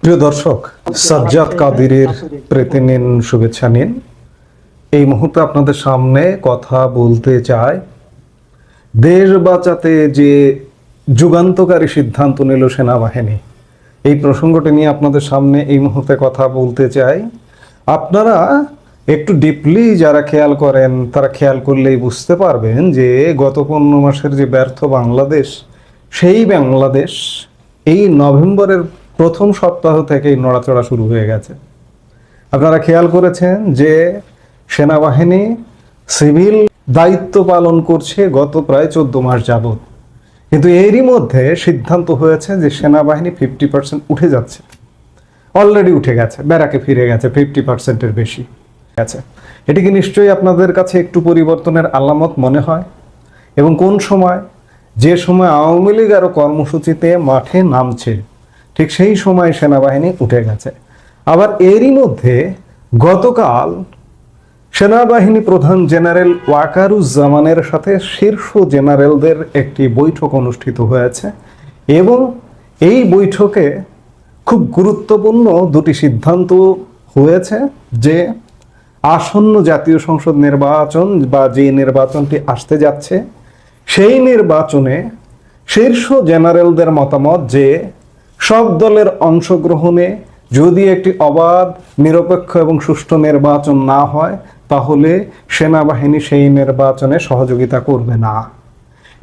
প্রিয় দর্শক, সাজ্জাদ কাদিরের প্রীতি নিন, শুভেচ্ছা নিন। এই মুহূর্তে আপনাদের সামনে কথা বলতে চাই দেশ বাঁচাতে যে যুগান্তকারী সিদ্ধান্ত নিল সেনাবাহিনী, এই প্রসঙ্গটি নিয়ে আপনাদের সামনে এই মুহূর্তে কথা বলতে চাই। আপনারা একটু ডিপলি যারা খেয়াল করেন তারা খেয়াল করলেই বুঝতে পারবেন যে গত 15 মাসের যে ব্যর্থ বাংলাদেশ, সেই বাংলাদেশ এই নভেম্বরের প্রথম সপ্তাহ থেকেই নড়াচড়া শুরু হয়ে গেছে। আপনারা খেয়াল করেছেন যে সেনাবাহিনী সিভিল দায়িত্ব পালন করছে গত প্রায় 14 মাস যাবৎ, কিন্তু এরই মধ্যে সিদ্ধান্ত হয়েছে যে সেনাবাহিনী 50% উঠে যাচ্ছে, অলরেডি উঠে গেছে, ব্যারাকে ফিরে গেছে, 50%-এর বেশি গেছে। এটি কি নিশ্চয়ই আপনাদের কাছে একটু পরিবর্তনের আলামত মনে হয়? এবং কোন সময়, যে সময় আওয়ামী লীগ আরও কর্মসূচিতে মাঠে নামছে, ঠিক সেই সময় সেনাবাহিনী উঠে গেছে। আবার এরই মধ্যে গতকাল সেনাবাহিনী প্রধান জেনারেল ওয়াকারুজ্জামানের সাথে শীর্ষ জেনারেলদের একটি বৈঠক অনুষ্ঠিত হয়েছে এবং এই বৈঠকে খুব গুরুত্বপূর্ণ দুটি সিদ্ধান্ত হয়েছে যে আসন্ন জাতীয় সংসদ নির্বাচন বা যে নির্বাচনটি আসতে যাচ্ছে, সেই নির্বাচনে শীর্ষ জেনারেলদের মতামত যে সব দলের অংশগ্রহণে যদি একটি অবাধ, নিরপেক্ষ এবং সুষ্ঠু নির্বাচন না হয় তাহলে সেনাবাহিনী সেই নির্বাচনে সহযোগিতা করবে না।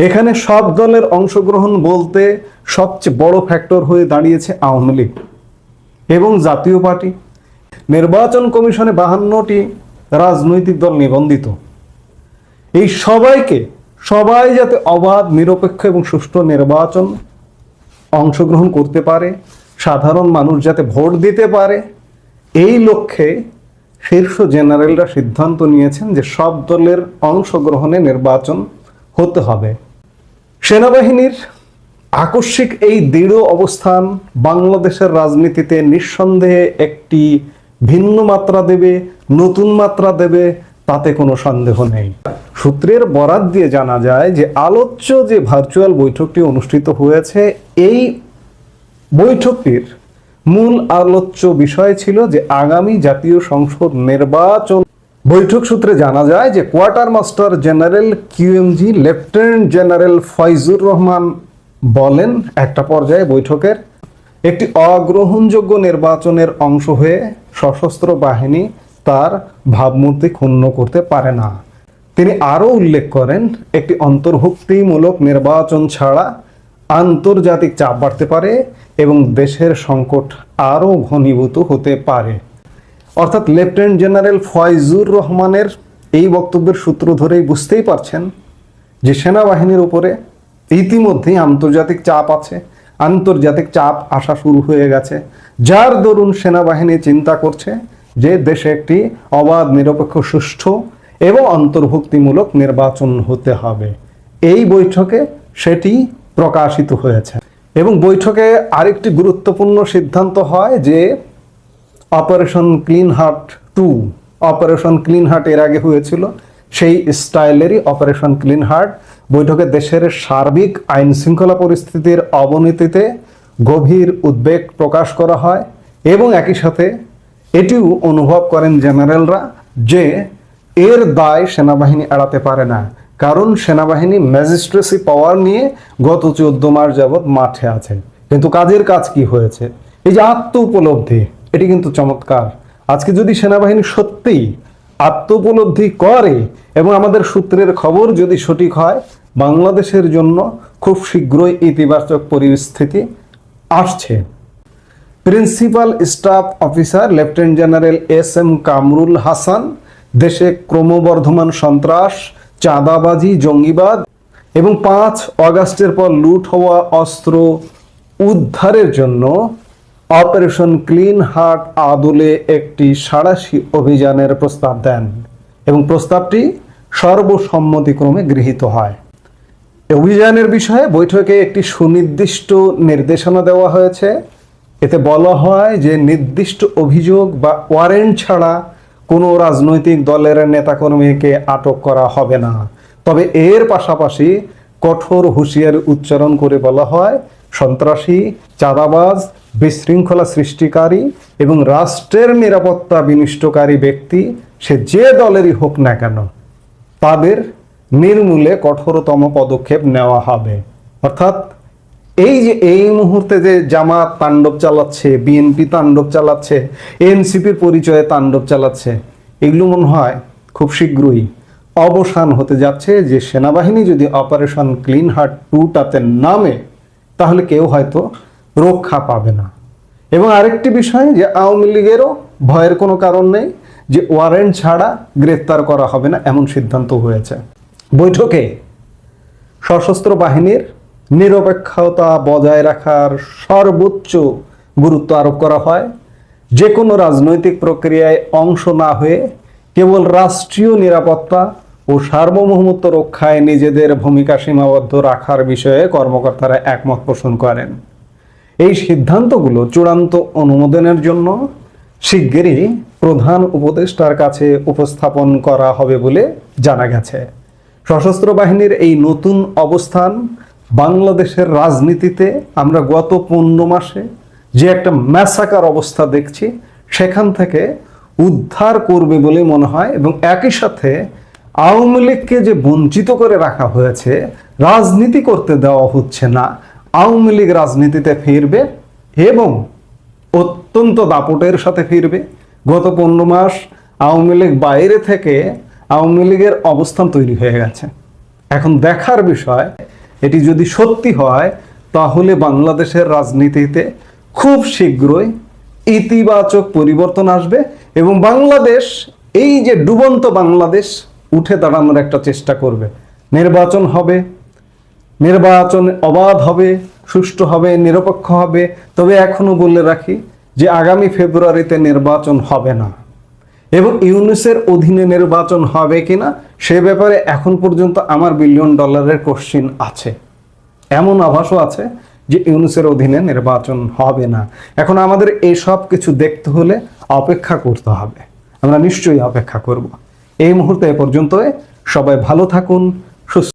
এখানে সব দলের অংশগ্রহণ বলতে সবচেয়ে বড় ফ্যাক্টর হয়ে দাঁড়িয়েছে আওয়ামী লীগ এবং জাতীয় পার্টি। নির্বাচন কমিশনে 52টি রাজনৈতিক দল নিবন্ধিত। এই সবাই যাতে অবাধ, নিরপেক্ষ এবং সুষ্ঠু নির্বাচন অংশগ্রহণ করতে পারে, সাধারণ মানুষ যাতে ভোট দিতে পারে, এই লক্ষ্যে শীর্ষ জেনারেলরা সিদ্ধান্ত নিয়েছেন যে সব দলের অংশগ্রহণে নির্বাচন হতে হবে। সেনাবাহিনীর আকস্মিক এই দৃঢ় অবস্থান বাংলাদেশের রাজনীতিতে নিঃসন্দেহে একটি ভিন্ন মাত্রা দেবে, নতুন মাত্রা দেবে, তাতে কোনো সন্দেহ নেই। সূত্রের বরাত দিয়ে জানা যায় যে আলোচ্য যে ভার্চুয়াল বৈঠকটি অনুষ্ঠিত হয়েছে, এই বৈঠকটির মূল আলোচ্য বিষয় ছিল যে আগামী জাতীয় সংসদ নির্বাচন। বৈঠক সূত্রে জানা যায় যে quarter master general QMG lieutenant general Faizur Rahman বলেন, একটা পর্যায়ে বৈঠকের একটি অগ্রহণযোগ্য নির্বাচনের অংশ হয়ে সশস্ত্র বাহিনী তার ভাবমূর্তি ক্ষুণ্ণ করতে পারে না। তিনি আরও উল্লেখ করেন, একটি অন্তর্ভুক্তিমূলক নির্বাচন ছাড়া আন্তর্জাতিক চাপ বাড়তে পারে এবং দেশের সংকট আরও ঘনীভূত হতে পারে। অর্থাৎ লেফটেন্যান্ট জেনারেল ফয়জুর রহমানের এই বক্তব্যের সূত্র ধরেই বুঝতেই পারছেন যে সেনাবাহিনীর উপরে ইতিমধ্যেই আন্তর্জাতিক চাপ আছে, আন্তর্জাতিক চাপ আসা শুরু হয়ে গেছে, যার দরুন সেনাবাহিনী চিন্তা করছে যে দেশে একটি অবাধ, নিরপেক্ষ, সুষ্ঠু এবং অন্তর্ভুক্তিমূলক নির্বাচন হতে হবে। এই বৈঠকে সেটি প্রকাশিত হয়েছে এবং বৈঠকে আরেকটি গুরুত্বপূর্ণ সিদ্ধান্ত হয় যে operation clean heart 2, operation clean heart এর আগে হয়েছিল, সেই স্টাইলেরই অপারেশন ক্লিন হার্ট বৈঠকে দেশের সার্বিক আইন শৃঙ্খলা পরিস্থিতির অবনতিতে গভীর উদ্বেগ প্রকাশ করা হয় এবং একই সাথে এটিও অনুভব করেন জেনারেলরা যে এর দায় সেনাবাহিনী এড়াতে পারে না, কারণ সেনাবাহিনী ম্যাজিস্ট্রেসি পাওয়ার নিয়ে গত 14 মাস যাবৎ মাঠে আছে। কিন্তু কাজের কাজ কি হয়েছে? এই যে আত্ম উপলব্ধি, এটি কিন্তু চমৎকার। আজকে যদি সেনাবাহিনী সত্যিই আত্ম উপলব্ধি করে এবং আমাদের সূত্রের খবর যদি সঠিক হয়, বাংলাদেশের জন্য খুব শীঘ্রই ইতিবাচক পরিস্থিতি আসছে। Principal staff officer lieutenant general SM Kamrul Hasan দেশে ক্রমবর্ধমান সন্ত্রাস, চাঁদাবাজি, জঙ্গিবাদ এবং 5 আগস্টের পর লুট হওয়া অস্ত্র উদ্ধারের জন্য অপারেশন ক্লিন হার্ট আদলে একটি সাঁড়াশি অভিযানের প্রস্তাব দেন এবং প্রস্তাবটি সর্বসম্মতিক্রমে গৃহীত হয়। অভিযানের বিষয়ে বৈঠকে একটি সুনির্দিষ্ট নির্দেশনা দেওয়া হয়েছে। এতে বলা হয় যে নির্দিষ্ট অভিযোগ বা ওয়ারেন্ট ছাড়া কোনো রাজনৈতিক দলের নেতাকর্মীকে আটক করা হবে না। তবে এর পাশাপাশি কঠোর হুঁশিয়ারি উচ্চারণ করে বলা হয় সন্ত্রাসী, চাঁদাবাজ, বিশৃঙ্খলা সৃষ্টিকারী এবং রাষ্ট্রের নিরাপত্তা বিনষ্টকারী ব্যক্তি, সে যে দলেরই হোক না কেন, তাদের নির্মূলে কঠোরতম পদক্ষেপ নেওয়া হবে। অর্থাৎ এই মুহূর্তে যে জামাত তাণ্ডব চালাচ্ছে, বিএনপি তাণ্ডব চালাচ্ছে, এনসিপির পরিচয়ে তাণ্ডব চালাচ্ছে, এগুলো মনে হয় খুব শীঘ্রই অবসান হতে যাচ্ছে। যে সেনাবাহিনী যদি অপারেশন ক্লিন হার্ট 2টাতে নামে, তাহলে কেউ হয়তো রক্ষা পাবে না। এবং আরেকটি বিষয়, যে আওয়ামী লীগেরও ভয়ের কোনো কারণ নেই, যে ওয়ারেন্ট ছাড়া গ্রেফতার করা হবে না, এমন সিদ্ধান্ত হয়েছে। বৈঠকে সশস্ত্র বাহিনীর নিরপেক্ষতা বজায় রাখার সর্বোচ্চ গুরুত্ব আরোপ করা হয়। যে কোনো রাজনৈতিক প্রক্রিয়ায় অংশ না হয়ে কেবল রাষ্ট্রীয় নিরাপত্তা ও সার্বভৌমত্ব রক্ষায় নিজেদের ভূমিকা সীমাবদ্ধ রাখার বিষয়ে কর্মকর্তারা একমত পোষণ করেন। এই সিদ্ধান্তগুলো চূড়ান্ত অনুমোদনের জন্য শিগগিরই প্রধান উপদেষ্টার কাছে উপস্থাপন করা হবে বলে জানা গেছে। সশস্ত্র বাহিনীর এই নতুন অবস্থান বাংলাদেশের রাজনীতিতে আমরা গত 15 মাসে যে একটা ম্যাসাকার অবস্থা দেখছি, সেখান থেকে উদ্ধার করবে বলে মনে হয়। এবং একই সাথে আওয়ামী লীগকে যে বঞ্চিত করে রাখা হয়েছে, রাজনীতি করতে দেওয়া হচ্ছে না, আওয়ামী লীগ রাজনীতিতে ফিরবে এবং অত্যন্ত দাপটের সাথে ফিরবে। গত 15 মাস আওয়ামী লীগ বাইরে থেকে আওয়ামী লীগের অবস্থান তৈরি হয়ে গেছে। এখন দেখার বিষয়, এটি যদি সত্যি হয়, তাহলে বাংলাদেশের রাজনীতিতে খুব শীঘ্রই ইতিবাচক পরিবর্তন আসবে এবং বাংলাদেশ, এই যে ডুবন্ত বাংলাদেশ, উঠে দাঁড়ানোর একটা চেষ্টা করবে। নির্বাচন হবে, নির্বাচন অবাধ হবে, সুষ্ঠু হবে, নিরপেক্ষ হবে। তবে এখনো বলে রাখি যে আগামী ফেব্রুয়ারিতে নির্বাচন হবে না এবং ইউনূসের অধীনে নির্বাচন হবে কিনা সে ব্যাপারে এখন পর্যন্ত আমার $1 বিলিয়ন কোশ্চিন আছে। এমন আভাসও আছে যে ইউনূসের অধীনে নির্বাচন হবে না। এখন আমাদের এই সব কিছু দেখতে হলে অপেক্ষা করতে হবে। আমরা নিশ্চয়ই অপেক্ষা করব। এই মুহূর্তে এ পর্যন্ত। সবাই ভালো থাকুন, সুস্থ